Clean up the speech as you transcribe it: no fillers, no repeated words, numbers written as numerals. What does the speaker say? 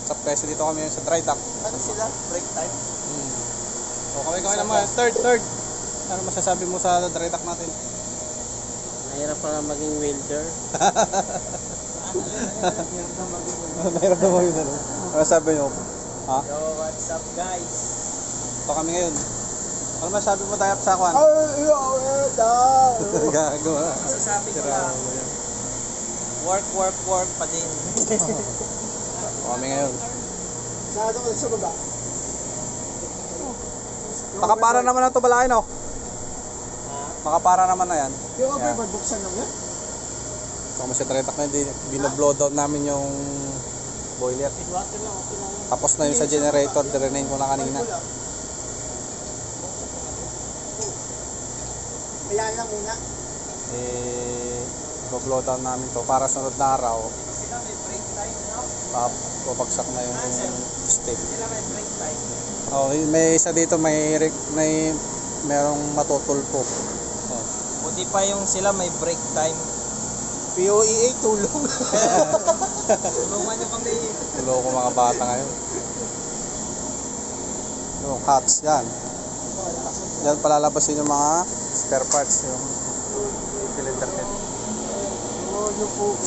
Sa presyo dito kami sa dry dock. Ano sila? Break time? So kami naman, third. Ano masasabi mo sa dry dock natin? Mahirap pala maging welder. Mahirap na maging ano. Ano sabi nyo? Ha? Yo, what's up guys? Ito kami ngayon. Ano masasabi mo tayo sa kwan? Gagawa. Masasabi ko lang, work pa din. Ito kami ngayon. Sado ko sa baba. Makapara naman na ito balakin, no? Makapara naman na yan. Yung Yeah. overboard buksan lang yan? So kami sa dry dock na binoblow down namin yung boiler. Water lang, okay lang yan. Tapos na yung sa generator, direnain ko na kanina. Kaya lang muna. Blow down namin to para sunod na araw Sila may break time, no? babagsak na yung step. Sila may break time. Oh, may isa dito merong matutulpo. Oh. Buti pa yung sila may break time. POEA tulong. Tulungan nyo kami. Loko mga bata ngayon. Yung hats yan. Yan palalabasin yung mga spare parts, yung cylinder head. Oh, yung po.